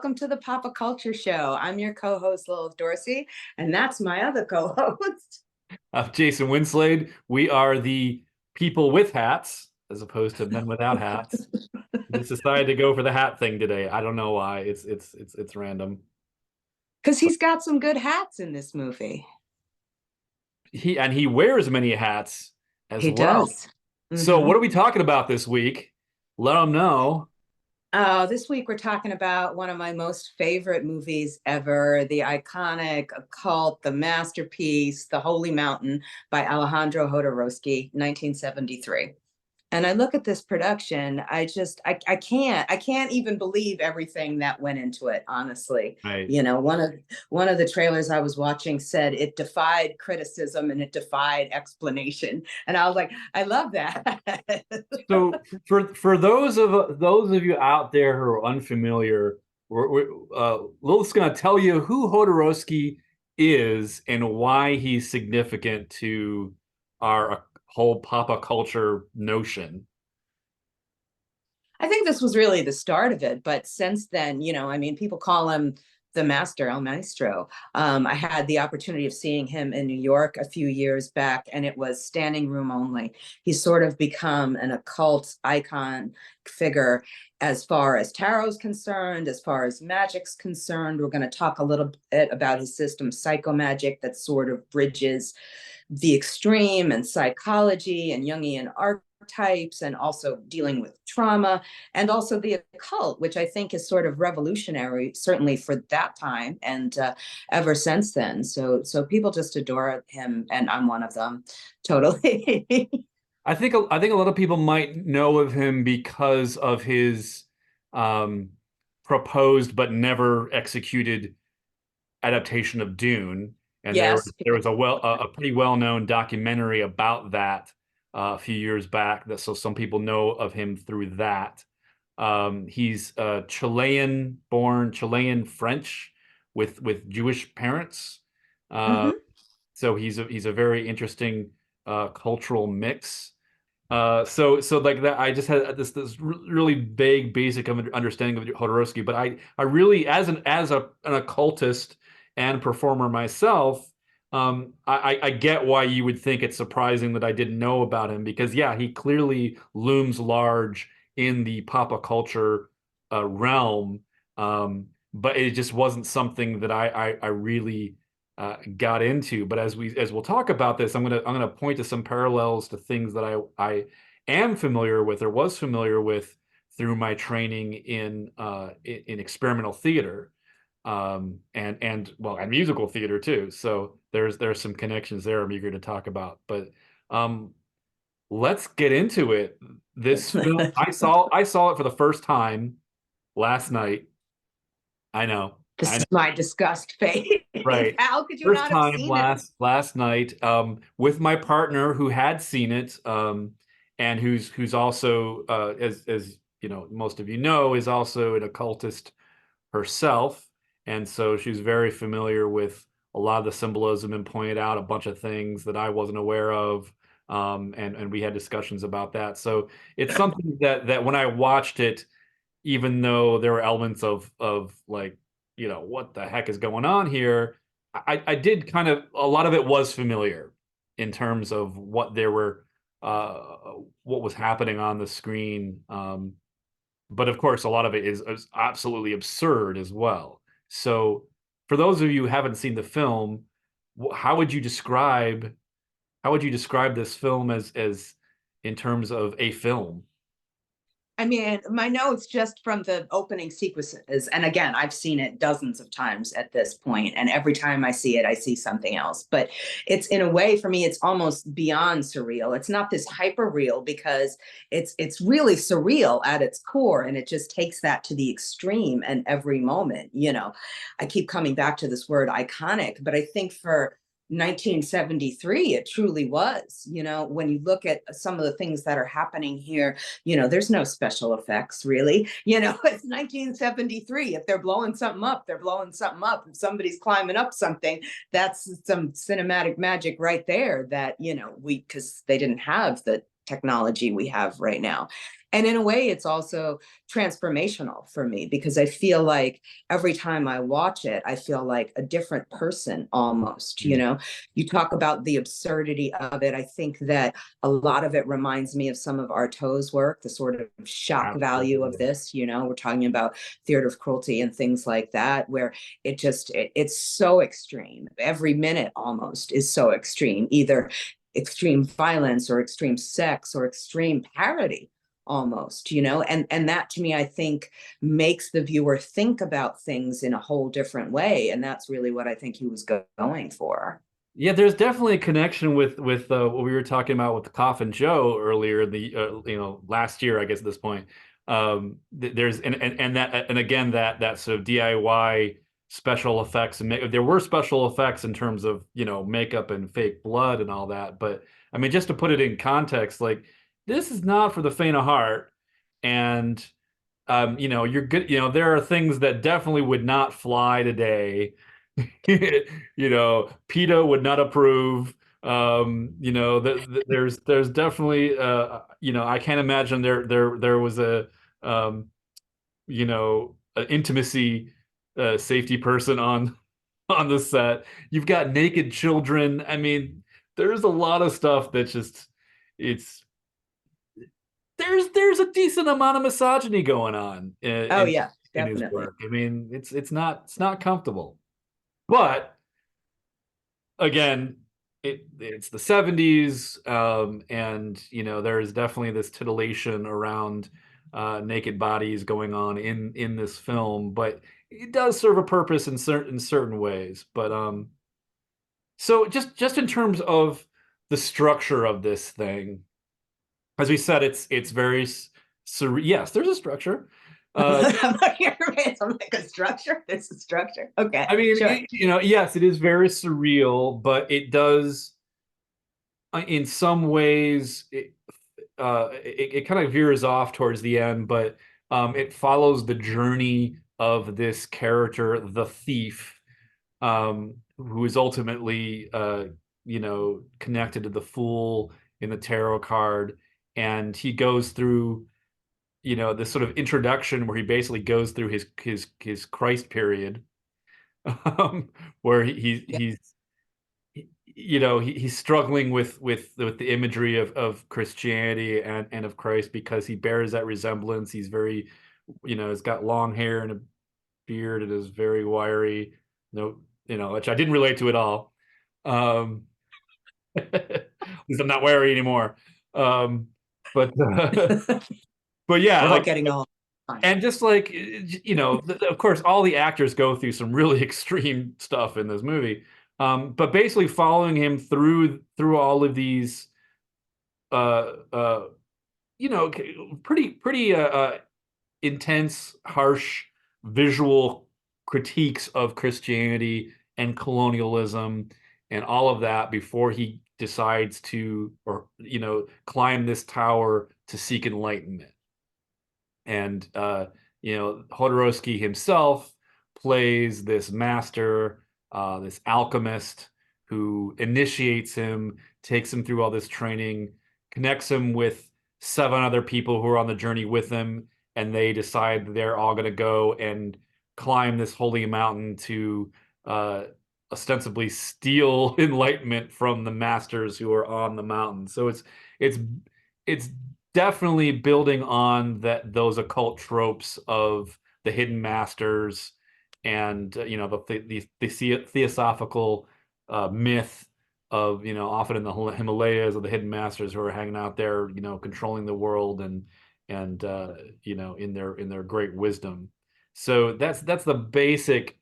welcome to the Pop Culture Show. I'm your co-host, Lilith Dorsey, and that's my other co-host. Jason Winslade. We are the people with hats, as opposed to men without hats. We just decided to go for the hat thing today. I don't know why. It's random. Because he's got some good hats in this movie. He wears many hats as He well. does. So what are we talking about this week? Let them know. This week we're talking about one of my most favorite movies ever, the iconic occult, the masterpiece, The Holy Mountain by Alejandro Jodorowsky, 1973. And I look at this production, I can't even believe everything that went into it, honestly. Right. You know, one of the trailers I was watching said it defied criticism and it defied explanation. And I was like, I love that. So for those of you out there who are unfamiliar, Lilith's going to tell you who Jodorowsky is and why he's significant to our whole pop culture notion. I think this was really the start of it, but since then, you know, I mean, people call him the master, El Maestro. I had the opportunity of seeing him in New York a few years back, and it was standing room only. He's sort of become an occult icon figure as far as tarot's concerned, as far as magic's concerned. We're going to talk a little bit about his system, psychomagic, that sort of bridges the extreme and psychology and Jungian archetypes, and also dealing with trauma, and also the occult, which I think is sort of revolutionary, certainly for that time, and ever since then. So people just adore him, and I'm one of them, totally. I think a lot of people might know of him because of his proposed but never executed adaptation of Dune. And Yes. there was a pretty well-known documentary about that a few years back. So some people know of him through that. He's Chilean-born, Chilean French with Jewish parents. So he's a very interesting cultural mix. So like that, I just had this really vague, basic understanding of Jodorowsky, but I really, as an occultist and performer myself, I get why you would think it's surprising that I didn't know about him, because yeah, he clearly looms large in the pop culture realm, but it just wasn't something that I really got into. But as we'll talk about this, I'm gonna point to some parallels to things that I am familiar with, or was familiar with, through my training in experimental theater. And musical theater too. So there's some connections there I'm eager to talk about. But let's get into it. This film, I saw it for the first time last night. I know. This is my disgust face. Right. How could you First not have time seen it? last night, with my partner who had seen it, and who's also, as you know, most of you know, is also an occultist herself. And so she's very familiar with a lot of the symbolism and pointed out a bunch of things that I wasn't aware of. And we had discussions about that. So it's something that when I watched it, even though there were elements of like, you know, what the heck is going on here, I did kind of, a lot of it was familiar in terms of what was happening on the screen. But of course, a lot of it is absolutely absurd as well. So for those of you who haven't seen the film, how would you describe this film as in terms of a film? I mean, my notes just from the opening sequences, and again, I've seen it dozens of times at this point, and every time I see it, I see something else. But it's, in a way, for me, it's almost beyond surreal. It's not this hyper real, because it's really surreal at its core, and it just takes that to the extreme and every moment. You know, I keep coming back to this word iconic, but I think for 1973 it truly was. You know, when you look at some of the things that are happening here, you know, there's no special effects really. You know, it's 1973. If they're blowing something up, they're blowing something up. If somebody's climbing up something, that's some cinematic magic right there that, you know, because they didn't have the technology we have right now. And in a way, it's also transformational for me, because I feel like every time I watch it, I feel like a different person almost, you know. You talk about the absurdity of it. I think that a lot of it reminds me of some of Artaud's work, the sort of shock value of this, you know. We're talking about theater of cruelty and things like that, where it's so extreme. Every minute almost is so extreme, either extreme violence or extreme sex or extreme parody almost, you know. And that, to me, I think makes the viewer think about things in a whole different way, and that's really what I think he was going for. Yeah, there's definitely a connection with what we were talking about with the Coffin Joe earlier, last year, I guess at this point. There's and that, and again, that sort of DIY special effects, and there were special effects in terms of, you know, makeup and fake blood and all that. But I mean, just to put it in context, like, this is not for the faint of heart. And you know, you're good, you know, there are things that definitely would not fly today. You know, PETA would not approve. You know, there's definitely you know, I can't imagine there was a you know, an intimacy safety person on the set. You've got naked children. I mean, there's a lot of stuff that just, it's there's a decent amount of misogyny going on Oh yeah, in his definitely. work. I mean, it's not comfortable. But again, it's the 70s, and you know, there is definitely this titillation around naked bodies going on in this film, but it does serve a purpose in certain ways. But so just in terms of the structure of this thing, as we said, it's very yes, there's a structure. I'm like a structure. It's a structure. Okay, I mean, sure. you know, yes, it is very surreal, but it does, in some ways, it kind of veers off towards the end, but it follows the journey of this character, the thief, who is ultimately, you know, connected to the fool in the tarot card, and he goes through, you know, this sort of introduction where he basically goes through his Christ period, where Yeah. he's, you know, he's struggling with the imagery of Christianity and of Christ, because he bears that resemblance. He's very, you know, he's got long hair and a beard and is very wiry. No, you know, which I didn't relate to at all. Um, at least I'm not wiry anymore. But but yeah, We're all like, getting all fine. and just like, you know, of course, all the actors go through some really extreme stuff in this movie. But basically following him through all of these, uh, uh, you know, pretty intense, harsh visual critiques of Christianity and colonialism and all of that before he decides to, or, you know, climb this tower to seek enlightenment. And you know, Jodorowsky himself plays this master, this alchemist, who initiates him, takes him through all this training, connects him with 7 other people who are on the journey with him, and they decide they're all going to go and climb this holy mountain to ostensibly steal enlightenment from the masters who are on the mountain. So it's it's definitely building on those occult tropes of the hidden masters, and you know, the theosophical myth of, you know, often in the Himalayas, of the hidden masters who are hanging out there, you know, controlling the world, and you know, in their great wisdom. So that's the basic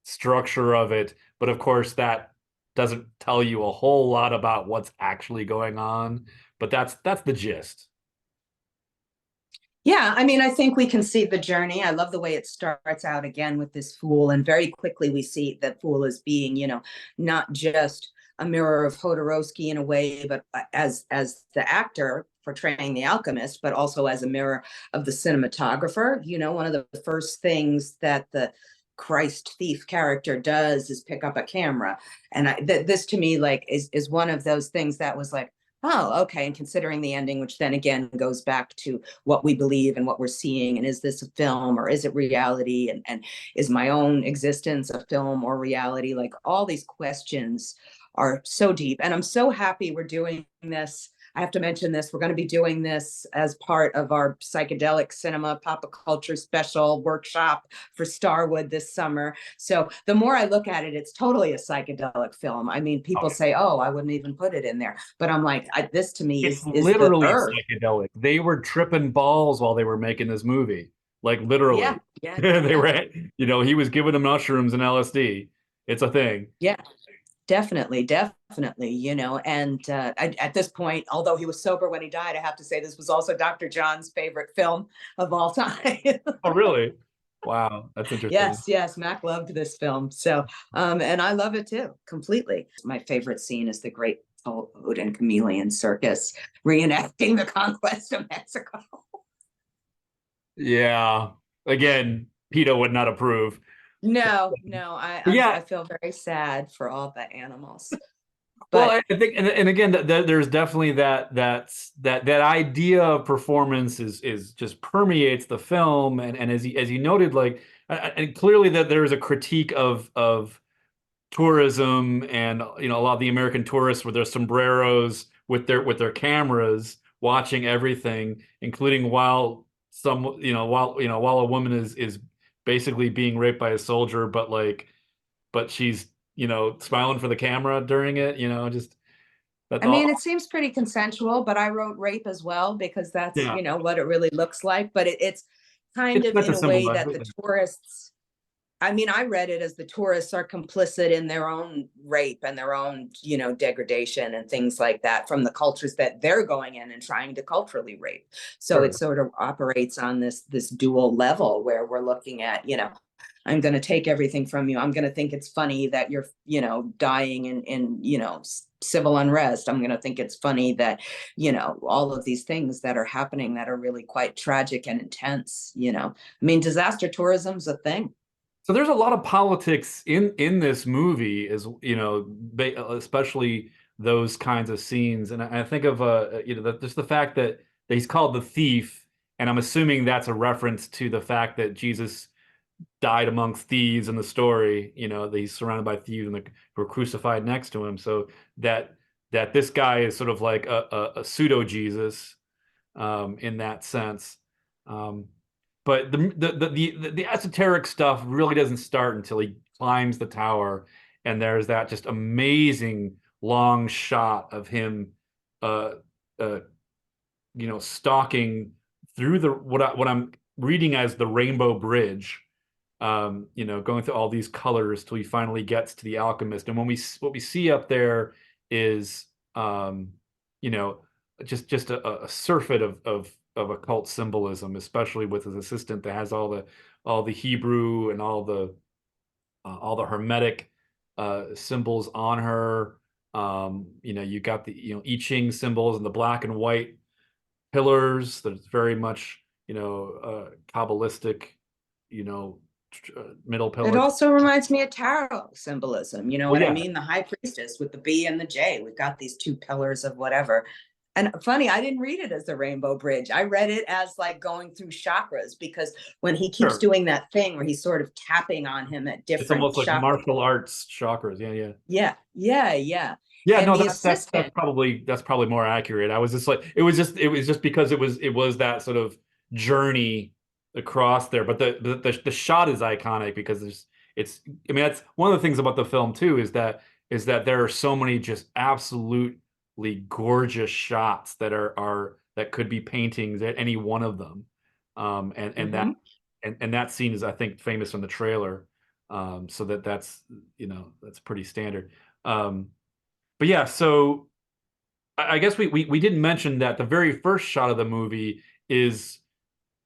structure of it, but of course that doesn't tell you a whole lot about what's actually going on, but that's the gist. Yeah, I mean, I think we can see the journey. I love the way it starts out again with this fool, and very quickly we see that fool as being, you know, not just a mirror of Jodorowsky in a way, but as the actor portraying the alchemist, but also as a mirror of the cinematographer. You know, one of the first things that the Christ thief character does is pick up a camera, and this to me, like, is one of those things that was like, Oh, okay. And considering the ending, which then again goes back to what we believe and what we're seeing, and is this a film or is it reality? And is my own existence a film or reality? Like all these questions are so deep. And I'm so happy we're doing this. I have to mention this. We're going to be doing this as part of our psychedelic cinema pop culture special workshop for Starwood this summer. So the more I look at it, it's totally a psychedelic film. I mean, people say, "Oh, I wouldn't even put it in there," but I'm like, this to me It's is the literally earth. psychedelic. They were tripping balls while they were making this movie, like Yeah, literally. yeah, They yeah, were, he was giving them mushrooms and LSD. It's a thing. yeah. Definitely, definitely, and at this point, although he was sober when he died, I have to say this was also Dr. John's favorite film of all time. Oh, really? Wow, that's interesting. Yes, yes, Mac loved this film. So, and I love it too, completely. My favorite scene is the Great Toad and Chameleon Circus reenacting the conquest of Mexico. Yeah. Again, PETA would not approve. No, no, I, But I'm, yeah, I feel very sad for all the animals. well, But I think, and again, there's definitely that idea of performance is just permeates the film, and as you noted, like, and clearly that there is a critique of tourism, and a lot of the American tourists with their sombreros, with their cameras, watching everything, including while while a woman is basically being raped by a soldier, but she's smiling for the camera during it, just that's I all. mean, it seems pretty consensual, but I wrote rape as well because that's, Yeah, what it really looks like. But it's kind it's of meant in to a way symbolize that the it. tourists, I mean, I read it as the tourists are complicit in their own rape and their own, degradation and things like that from the cultures that they're going in and trying to culturally rape. So it Sure. sort of operates on this dual level where we're looking at, I'm going to take everything from you. I'm going to think it's funny that you're, dying in civil unrest. I'm going to think it's funny that, all of these things that are happening that are really quite tragic and intense. I mean, disaster tourism's a thing. So there's a lot of politics in this movie, as especially those kinds of scenes. And I think of just the fact that he's called the thief, and I'm assuming that's a reference to the fact that Jesus died amongst thieves in the story. That he's surrounded by thieves and who are crucified next to him. So that this guy is sort of like a pseudo Jesus, in that sense. Um, but the esoteric stuff really doesn't start until he climbs the tower, and there's that just amazing long shot of him, uh, uh, stalking through what I'm reading as the Rainbow Bridge, going through all these colors till he finally gets to the alchemist. And what we see up there is, you know, just a surfeit of occult symbolism, especially with his assistant that has all the Hebrew and all the Hermetic symbols on her. You got the I Ching symbols and the black and white pillars. That's very much Kabbalistic, you know, middle It pillars. also reminds me of tarot symbolism. You know Well, what I yeah, mean? The high priestess with the B and the J. We've got these two pillars of whatever. And funny, I didn't read it as the Rainbow Bridge. I read it as like going through chakras because when he keeps sure. doing that thing where he's sort of tapping on him at It's different almost like chakra. martial arts chakras. Yeah, yeah. Yeah, yeah, yeah. Yeah, And no, the that's assistant, probably more accurate. I was just like, it was just because it was that sort of journey across there. But the shot is iconic because I mean, that's one of the things about the film too, is that there are so many just absolutely gorgeous shots that could be paintings at any one of them. And that mhm. and that scene is, I think, famous from the trailer. So that's pretty standard. Um but yeah, so I guess we didn't mention that the very first shot of the movie is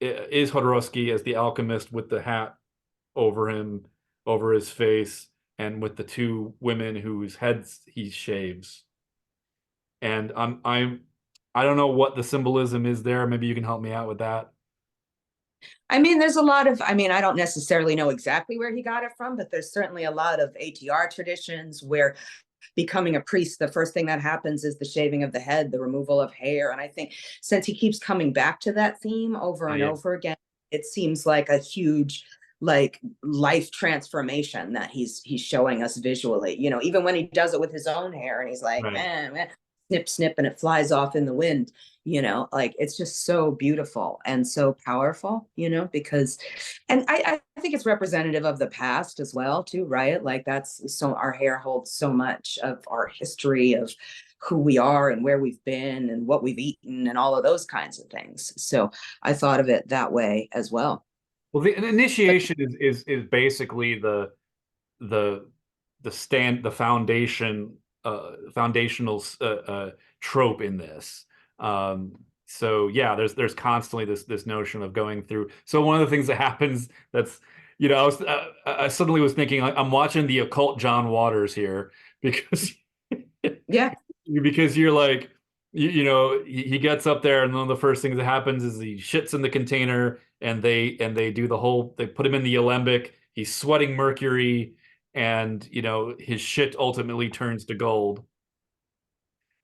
Jodorowsky as the alchemist with the hat over him, over his face, and with the two women whose heads he shaves. And I don't know what the symbolism is there. Maybe you can help me out with that. I mean, there's a lot of, I mean, I don't necessarily know exactly where he got it from, but there's certainly a lot of ATR traditions where becoming a priest, the first thing that happens is the shaving of the head, the removal of hair. And I think since he keeps coming back to that theme over and over again, it seems like a huge like life transformation that he's showing us visually. You know, even when he does it with his own hair and he's like, man, snip, snip, and it flies off in the wind, you know, like it's just so beautiful and so powerful, you know, because, and I think it's representative of the past as well, too, right? Like that's so our hair holds so much of our history of who we are and where we've been and what we've eaten and all of those kinds of things. So I thought of it that way as well. Well, the initiation is basically the foundation foundational trope in this. So yeah, there's constantly this notion of going through. So one of the things that happens that's, you know, I suddenly was thinking like I'm watching the occult John Waters here because yeah, because you're like you know he gets up there and one of the first things that happens is he shits in the container and they do the whole, they put him in the alembic, he's sweating mercury, and you know his shit ultimately turns to gold.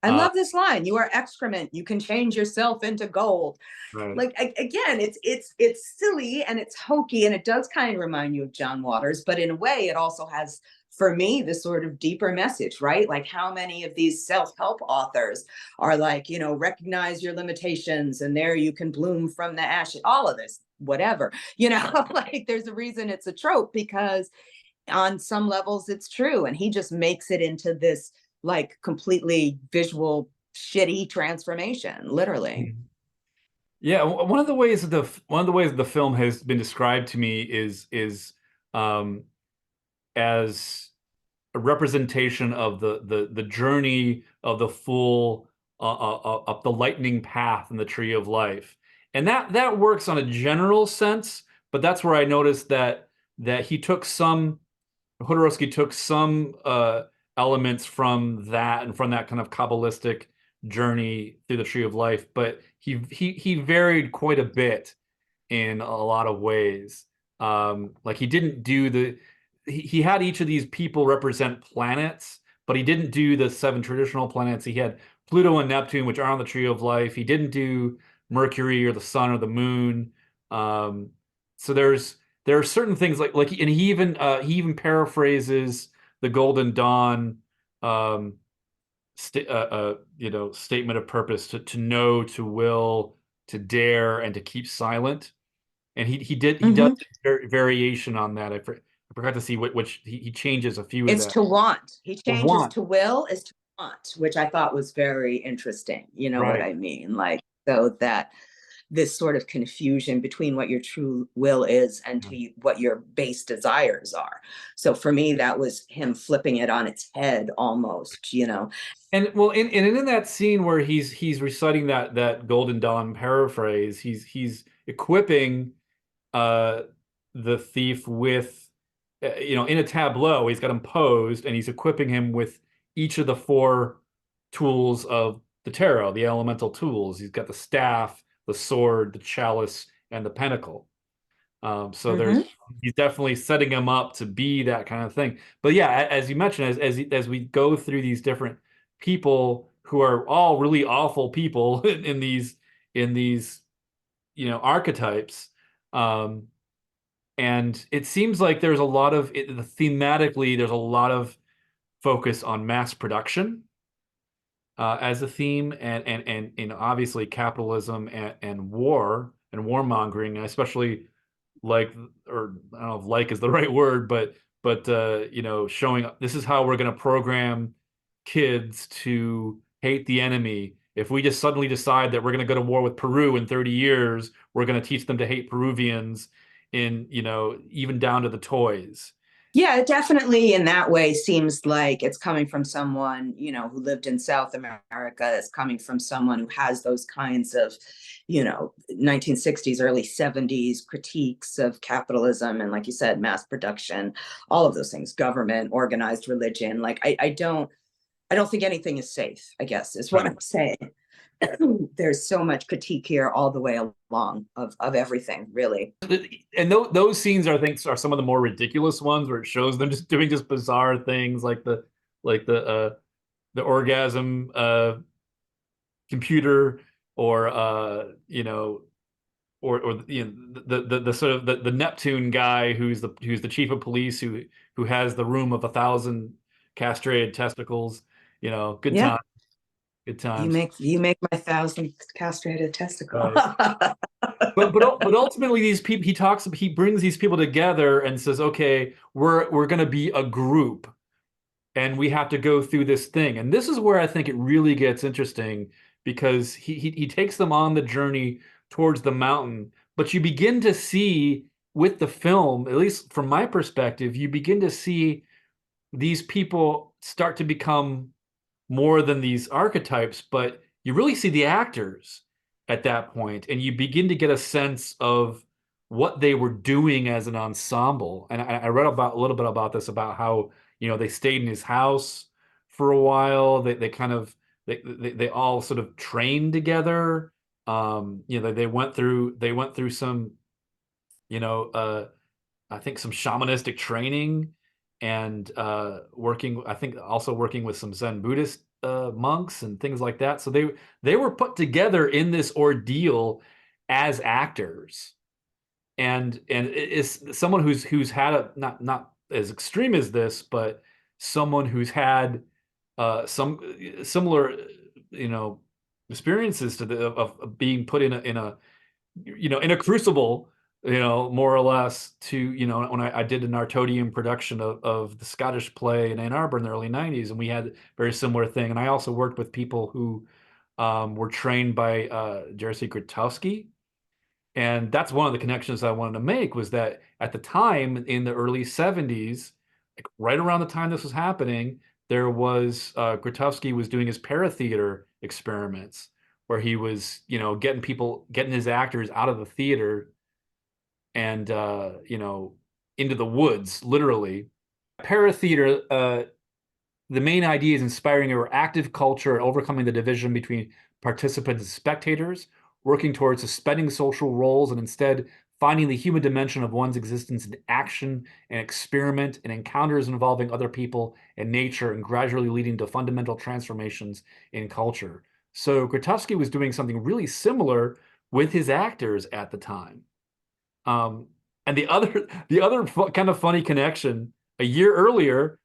I love this line. You are excrement. You can change yourself into gold. Right. Like again, it's silly and it's hokey and it does kind of remind you of John Waters, but in a way, it also has, for me, this sort of deeper message, right? Like how many of these self-help authors are like, you know, recognize your limitations and there you can bloom from the ashes. All of this, whatever, you know, like there's a reason it's a trope because on some levels it's true, and he just makes it into this like completely visual shitty transformation, literally. Yeah, one of the ways the film has been described to me is as a representation of the journey of the full up the lightning path in the tree of life, and that works on a general sense. But that's where I noticed that Jodorowsky took some elements from that and from that kind of Kabbalistic journey through the tree of life, but he varied quite a bit in a lot of ways. Like he didn't do he had each of these people represent planets, but he didn't do the 7 traditional planets. He had Pluto and Neptune, which are on the tree of life. He didn't do Mercury or the sun or the moon. So there are certain things and he even paraphrases the Golden Dawn you know, statement of purpose to know, to will, to dare, and to keep silent. And he does variation on that. I forgot to see which he changes a few of It's that. to want. He changes Want. to will is to want, which I thought was very interesting. You know what I mean? Like, so that this sort of confusion between what your true will is and to what your base desires are. So for me, that was him flipping it on its head almost, you know. And well, in that scene where he's reciting that Golden Dawn paraphrase, he's equipping the thief with you know, in a tableau, he's got him posed and he's equipping him with each of the 4 tools of the tarot, the elemental tools. He's got the staff, the sword, the chalice, and the pentacle. So he's definitely setting him up to be that kind of thing. But yeah, as you mentioned, as we go through these different people who are all really awful people in these you know archetypes, and it seems like there's a lot of thematically there's a lot of focus on mass production as a theme, and obviously capitalism and war and warmongering, especially like, or I don't know if like is the right word, but you know, showing this is how we're going to program kids to hate the enemy. If we just suddenly decide that we're going to go to war with Peru in 30 years, we're going to teach them to hate Peruvians in, you know, even down to the toys. Yeah, it definitely in that way seems like it's coming from someone, you know, who lived in South America. It's coming from someone who has those kinds of, you know, 1960s, early 70s critiques of capitalism. And like you said, mass production, all of those things, government, organized religion. Like, I don't think anything is safe, I guess, is what I'm saying. There's so much critique here all the way along of everything, really. And those scenes, I think, are some of the more ridiculous ones where it shows them just doing just bizarre things, like the like the orgasm computer, or or the sort of the Neptune guy who's the chief of police who has the room of 1,000 castrated testicles. Good Yeah, time, good times. you make my 1,000 castrated testicle. Right. But ultimately these people, he brings these people together and says, okay, we're going to be a group, and we have to go through this thing. And this is where I think it really gets interesting, because he takes them on the journey towards the mountain. But you begin to see with the film, at least from my perspective, you begin to see these people start to become more than these archetypes, but you really see the actors at that point, and you begin to get a sense of what they were doing as an ensemble. And I read about a little bit about this, about how they stayed in his house for a while. They kind of they all sort of trained together. They went through some you know I think some shamanistic training, and I think also working with some Zen Buddhist monks and things like that. So they were put together in this ordeal as actors, and it's someone who's had a not as extreme as this, but someone who's had some similar experiences to of being put in a crucible, more or less, to, when I did an Artodium production of the Scottish play in Ann Arbor in the early 90s, and we had a very similar thing. And I also worked with people who were trained by Jerzy Grotowsky. And that's one of the connections I wanted to make, was that at the time in the early 70s, like right around the time this was happening, there was Grotowski was doing his paratheatre experiments, where he was, getting his actors out of the theater and, into the woods, literally. Paratheatre, the main idea is inspiring a active culture and overcoming the division between participants and spectators, working towards suspending social roles and instead finding the human dimension of one's existence in action and experiment and encounters involving other people and nature, and gradually leading to fundamental transformations in culture. So Grotowski was doing something really similar with his actors at the time. And the other kind of funny connection, a year earlier,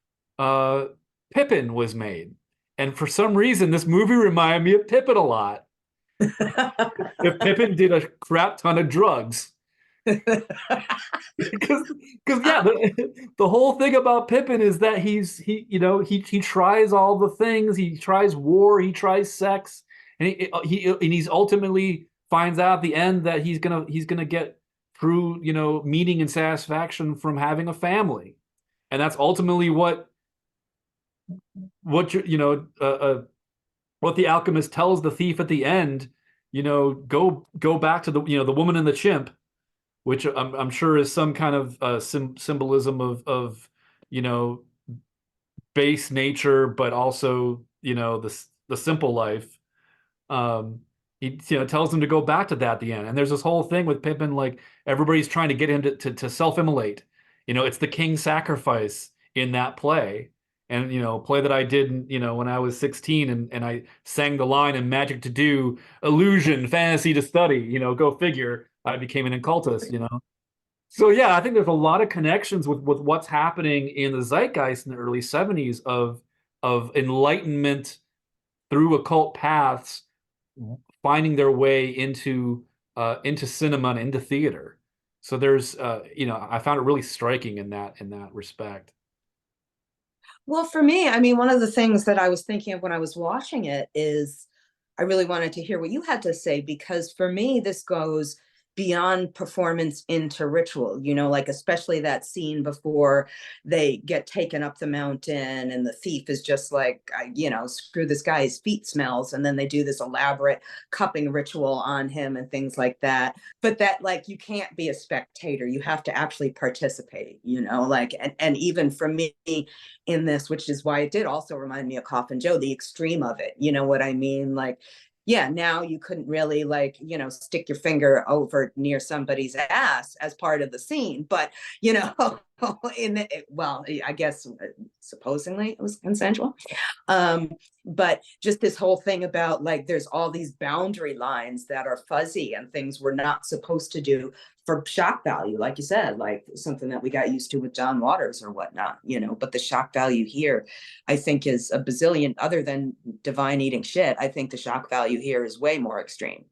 Pippin was made. And for some reason, this movie reminded me of Pippin a lot. If Pippin did a crap ton of drugs. Because yeah, the whole thing about Pippin is that he tries all the things. He tries war, he tries sex, and he's ultimately finds out at the end that he's gonna get true meaning and satisfaction from having a family. And that's ultimately what what the alchemist tells the thief at the end. Go back to the woman and the chimp, which I'm sure is some kind of symbolism of base nature, but also the simple life. He tells him to go back to that at the end. And there's this whole thing with Pippin, like everybody's trying to get him to self-immolate. It's the king's sacrifice in that play. And play that I did when I was 16, and I sang the line in Magic to Do, illusion, fantasy to study, go figure. I became an occultist. So yeah, I think there's a lot of connections with what's happening in the zeitgeist in the early 70s of enlightenment through occult paths finding their way into cinema and into theater. So there's I found it really striking in that respect. Well, for me, I mean, one of the things that I was thinking of when I was watching it is I really wanted to hear what you had to say, because for me, this goes beyond performance into ritual, like especially that scene before they get taken up the mountain and the thief is just like, screw this guy, his feet smells. And then they do this elaborate cupping ritual on him and things like that. But that, like, you can't be a spectator. You have to actually participate, and even for me in this, which is why it did also remind me of Coffin Joe, the extreme of it. You know what I mean? Like, yeah, now you couldn't really stick your finger over near somebody's ass as part of the scene, but in the, well, I guess supposedly it was consensual. But just this whole thing about like there's all these boundary lines that are fuzzy and things we're not supposed to do for shock value, like you said, like something that we got used to with John Waters or whatnot, you know. But the shock value here, I think, is a bazillion, other than divine eating shit. I think the shock value here is way more extreme.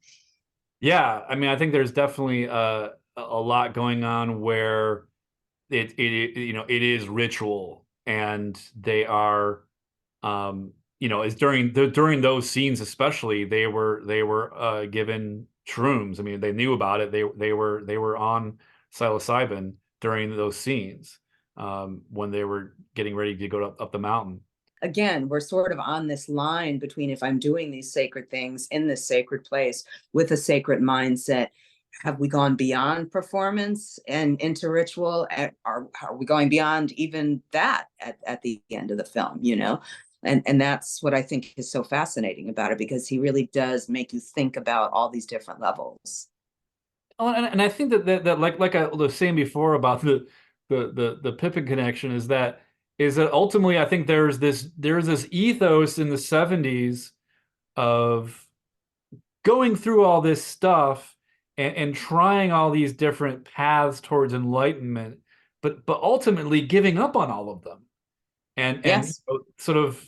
Yeah, I mean, I think there's definitely a lot going on where it is ritual, and they are is during those scenes especially, they were given shrooms. I mean, they knew about it. They were on psilocybin during those scenes, when they were getting ready to go up the mountain. Again, we're sort of on this line between, if I'm doing these sacred things in this sacred place with a sacred mindset, have we gone beyond performance and into ritual? Are we going beyond even that at the end of the film, you know? And that's what I think is so fascinating about it, because he really does make you think about all these different levels. Oh, and I think that like I was saying before about the Pippin connection, is that ultimately I think there's this ethos in the 70s of going through all this stuff and trying all these different paths towards enlightenment, but ultimately giving up on all of them, and Yes. sort of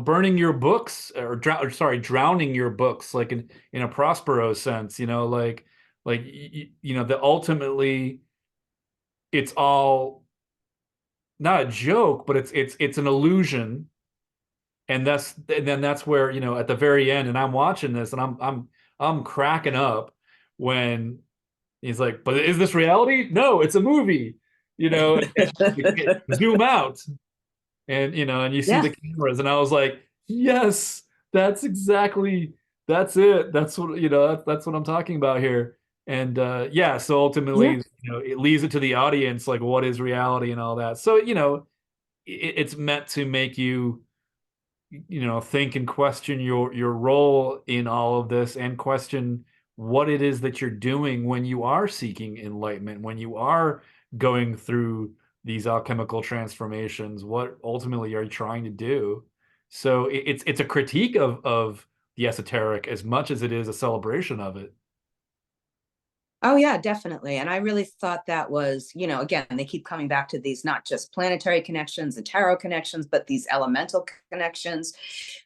burning your books, or drowning your books, like in a Prospero sense, that ultimately it's all not a joke, but it's an illusion. And then that's where, at the very end, and I'm watching this and I'm cracking up when he's like, but is this reality? No, it's a movie, zoom out, and you see Yeah. the cameras, and I was like, yes, that's it. That's what, that's what I'm talking about here. And yeah, so Yeah. ultimately, it leaves it to the audience, like, what is reality and all that. So, it's meant to make you, think and question your role in all of this, and question what it is that you're doing when you are seeking enlightenment, when you are going through these alchemical transformations. What ultimately are you trying to do? So it's a critique of the esoteric as much as it is a celebration of it. Oh yeah, definitely. And I really thought that was, again, they keep coming back to these not just planetary connections and tarot connections, but these elemental connections.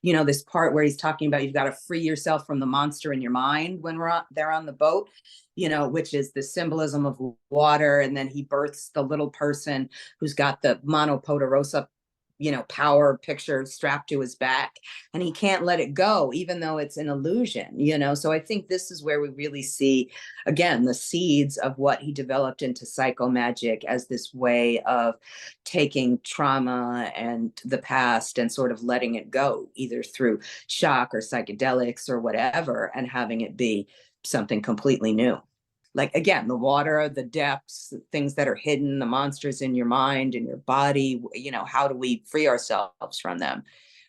This part where he's talking about you've got to free yourself from the monster in your mind when they're on the boat, which is the symbolism of water. And then he births the little person who's got the Mano Poderosa, power picture strapped to his back, and he can't let it go, even though it's an illusion. So I think this is where we really see, again, the seeds of what he developed into psychomagic as this way of taking trauma and the past and sort of letting it go, either through shock or psychedelics or whatever, and having it be something completely new. Like, again, the water, the depths, things that are hidden, the monsters in your mind, in your body, how do we free ourselves from them?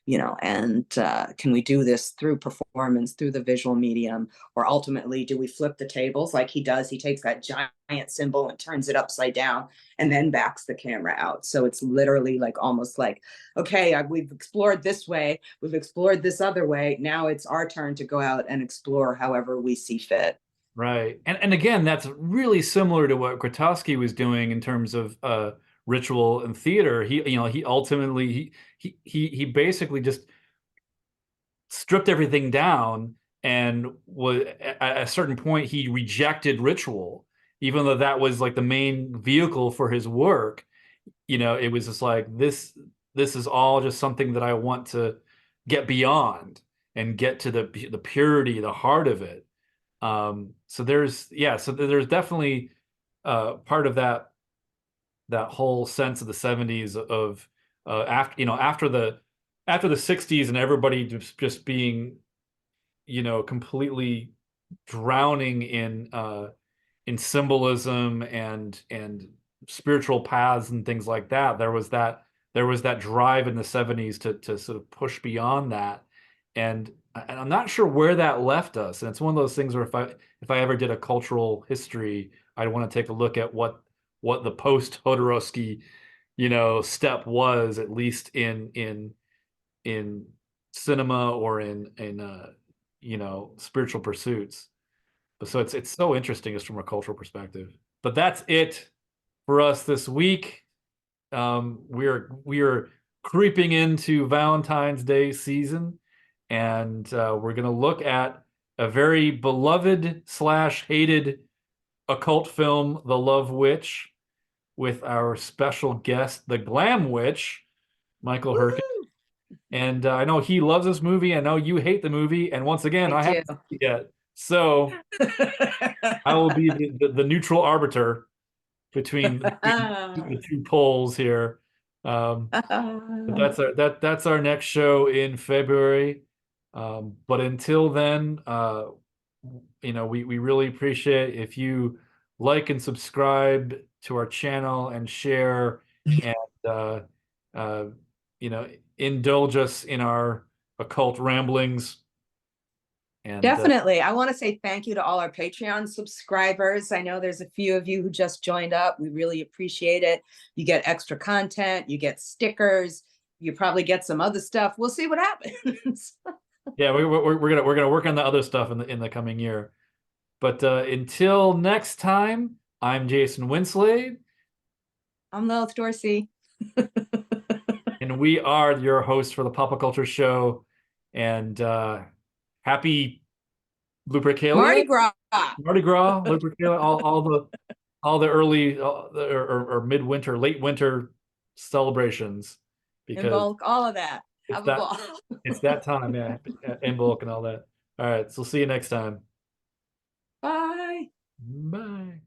And can we do this through performance, through the visual medium, or ultimately do we flip the tables like he does? He takes that giant symbol and turns it upside down and then backs the camera out. So it's literally like almost like, okay, we've explored this way, we've explored this other way, now it's our turn to go out and explore however we see fit. Right. And again, that's really similar to what Grotowski was doing in terms of ritual and theater. He ultimately he basically just stripped everything down, and was at a certain point he rejected ritual, even though that was like the main vehicle for his work. It was just like, this is all just something that I want to get beyond and get to the purity, the heart of it. So there's definitely part of that whole sense of the 70s of after the 60s, and everybody just being completely drowning in symbolism and spiritual paths and things like that. There was that drive in the 70s to sort of push beyond that. And I'm not sure where that left us. And it's one of those things where if I ever did a cultural history, I'd want to take a look at what the post Jodorowsky step was, at least in cinema or in spiritual pursuits. So it's so interesting just from a cultural perspective. But that's it for us this week. We are creeping into Valentine's Day season, and we're going to look at a very beloved / hated occult film, The Love Witch, with our special guest, the Glam Witch, Michael Herkin. And I know he loves this movie. I know you hate the movie. And once again, I haven't seen it yet. So I will be the neutral arbiter between the two poles here. But that's our next show in February. But until then, we really appreciate if you like and subscribe to our channel and share, and indulge us in our occult ramblings. And definitely. I want to say thank you to all our Patreon subscribers. I know there's a few of you who just joined up. We really appreciate it. You get extra content, you get stickers, you probably get some other stuff. We'll see what happens. Yeah, we're gonna work on the other stuff in the coming year. But until next time, I'm Jason Winslade. I'm Lilith Dorsey. And we are your hosts for the Pop Culture Show. And happy Lupercalia. Mardi Gras, Lupercalia, all the early or midwinter, late winter celebrations. Because Imbolc, all of that. Have a ball. It's that time, yeah. Imbolc and all that. All right, so see you next time. Bye. Bye.